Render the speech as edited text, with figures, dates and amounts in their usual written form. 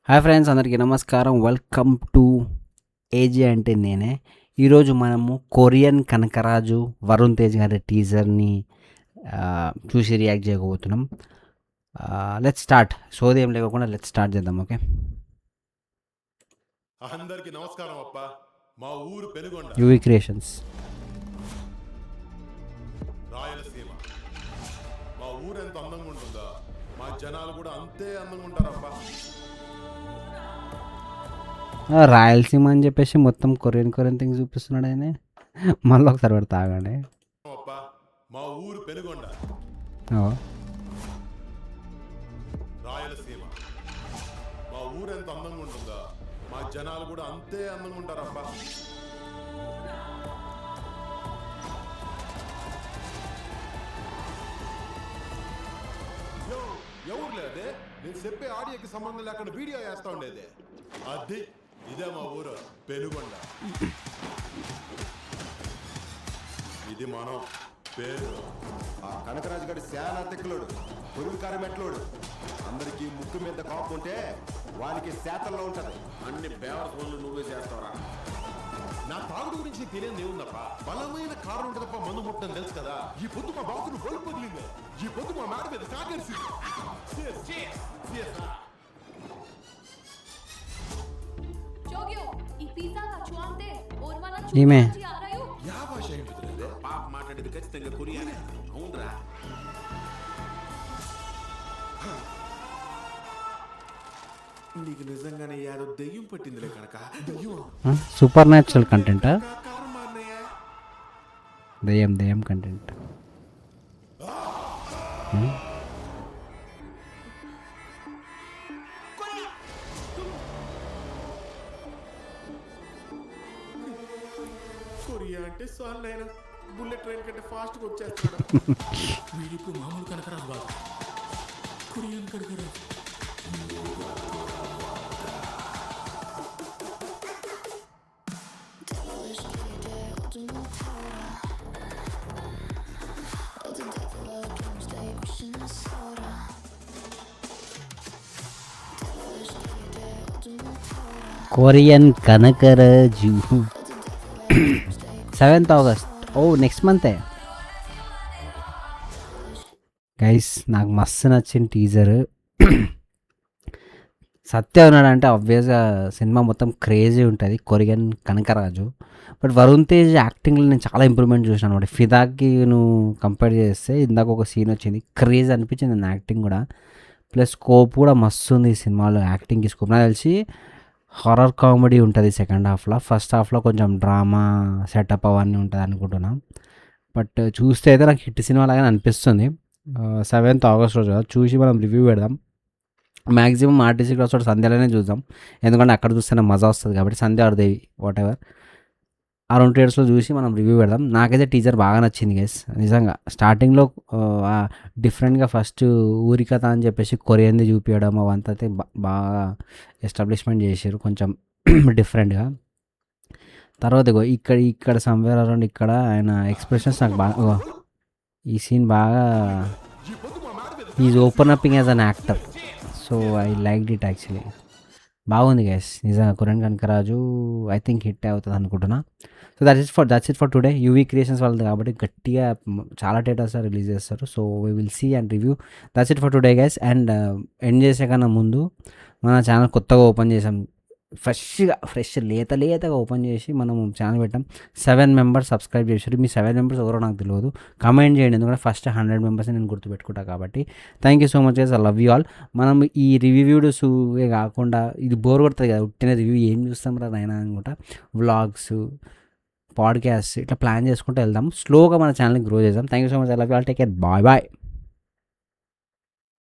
Hi friends, అందరికీ నమస్కారం. Welcome to ఏజే అంటే నేనే. ఈరోజు మనము కొరియన్ కనకరాజు వరుణ్ తేజ్ గారి టీజర్ని చూసి రియాక్ట్ చేయకపోతున్నాం. Let's start. సోది ఏం లేకుండా లెట్స్ స్టార్ట్ చేద్దాం. ఓకే, అందరికి నమస్కారం అప్ప. మా ఊరు పెనుగొండ, యూవీ క్రియేషన్స్. రాయలసీమ. మా ఊరు ఎంత అందంగా ఉంటుందో మా జనాలు కూడా అంతే అందంగా ఉంటారప్ప. రాయలసీమ అని చెప్పేసి మొత్తం కొరియన్ థింగ్స్ చూపిస్తున్నాడు ఆయన. మళ్ళీ ఒకసారి పెడతా ఆగండి. అప్ప, మా ఊరు పెనుగొండ, రాయలసీమ. మా ఊరు ఎంత అందంగా ఉంటుందో మా జనాలు కూడా అంతే అందంగా ఉంటారప్ప. ఎవరు లేదే, నేను చెప్పే ఆడియోకి సంబంధం లేకుండా వీడియో వేస్తా ఉండేది. అది ఇదే మా ఊరు పెనుగొండ. ఇది మనం పేరు. ఆ కనకరాజు గారి శానా తెక్కులోడు, పొరుగు కారమెట్లోడు. అందరికి ముక్కు మీద కాపు ఉంటే వానికి శాతంలో ఉంటది. అన్ని బేవర్ పనులు నువ్వే చేస్తావరా? నా తాగుడు గురించి తెలియదు ఏముందప్ప. బలమైన కారణం ఉంటుందప్ప, మందు ముట్టని తెలుసు కదా. ఈ పొద్దు మా బాబును బలు పగిలింది. ఈ పొద్దు మా మేడ మీద కాకేసి. ఈమె యా భాష ఏంటి? పాప మాట్లాడేది ఖచ్చితంగా కొరియానే. అవునరా? నీకు నిజంగానే యాదో దెయ్యం పట్టిందిలే కనుక. దెయ్యం సూపర్ న్యాచురల్ కంటెంటా? కారం మాన్నయ్య. దెయ్యం కంటెంట్. కొరియా అంటే సాల్ అయినా బుల్లెట్ ట్రైన్ కంటే ఫాస్ట్గా వచ్చేస్తాడు. వీడిప్పుడు మామూలు కనకరాజు బాగా Korean Kanakaraju. Korean Kanakaraju 7th August. ఓ నెక్స్ట్ మంతే గైస్. నాకు మస్తు నచ్చిన టీజర్. సత్య ఉన్నాడంటే ఆబ్వియస్గా సినిమా మొత్తం క్రేజీ ఉంటుంది. కొరియన్ కనకరాజు. బట్ వరుణ్ తేజ్ యాక్టింగ్లో నేను చాలా ఇంప్రూవ్మెంట్ చూసాను అనమాట. ఫిదాకి నువ్వు కంపేర్ చేస్తే ఇందాక ఒక సీన్ వచ్చింది, క్రేజ్ అనిపించింది నా యాక్టింగ్ కూడా. ప్లస్ స్కోప్ కూడా మస్తు ఉంది ఈ సినిమాలో. యాక్టింగ్కి స్కోప్ నాకు తెలిసి హారర్ కామెడీ ఉంటుంది సెకండ్ హాఫ్లో. ఫస్ట్ హాఫ్లో కొంచెం డ్రామా సెటప్ అవన్నీ ఉంటుంది అనుకుంటున్నాం. బట్ చూస్తే అయితే నాకు హిట్ సినిమా లాగానే అనిపిస్తుంది. 7th August రోజు చూసి మనం రివ్యూ పెడదాం. మ్యాక్సిమం ఆర్టీసీ క్రాస్ రోడ్ సంధ్యలోనే చూద్దాం, ఎందుకంటే అక్కడ చూస్తేనే మజా వస్తుంది కాబట్టి. సంధ్య ఆర్ దేవి వాట్ ఎవర్ ఆ 2 థియేటర్స్లో చూసి మనం రివ్యూ పెడదాం. నాకైతే టీజర్ బాగా నచ్చింది గైస్. నిజంగా స్టార్టింగ్లో డిఫరెంట్గా ఫస్ట్ ఊరి కథ అని చెప్పేసి కొరియన్ది చూపించడం అవంతా అయితే బాగా ఎస్టాబ్లిష్మెంట్ చేశారు కొంచెం డిఫరెంట్గా. తర్వాత ఇక్కడ సమ్వేర్ అరౌండ్ ఇక్కడ ఆయన ఎక్స్ప్రెషన్స్ నాకు బాగా, ఈ సీన్ బాగా is open upping as an actor. So I like it actually. బాగుంది గైస్ నిజంగా. Korean Kanakaraju I think hit అవుతుంది అనుకుంటున్నా. So that's it for today. UV creations వాళ్ళది కాబట్టి గట్టిగా చాలా థియేటర్స్ రిలీజ్ చేస్తారు. So we will see and review. That's it for today guys. And end చేసే కన్నా ముందు మన ఛానల్ కొత్తగా ఓపెన్ చేసాం. ఫ్రెష్ లేతగా ఓపెన్ చేసి మనం ఛానల్ పెట్టాం. 7 members సబ్స్క్రైబ్ చేశారు. మీ 7 members ఎవరో నాకు తెలియదు, కమెంట్ చేయండి, ఎందుకంటే ఫస్ట్ 100 members నేను గుర్తుపెట్టుకుంటా కాబట్టి. Thank you so much guys, I love you all. మనం ఈ రివ్యూ వీడియోస్ కాకుండా ఇది బోర్ కొడుతుంది కదా, ఉట్టిన రివ్యూ ఏం చూస్తాం రా నాయనా అనుకుంటా. వ్లాగ్స్, పాడ్కాస్ట్ ఇట్లా ప్లాన్ చేసుకుంటూ వెళ్దాం. స్లోగా మన ఛానల్ని గ్రో చేద్దాం. Thank you so much, I love you all. Take care, bye bye.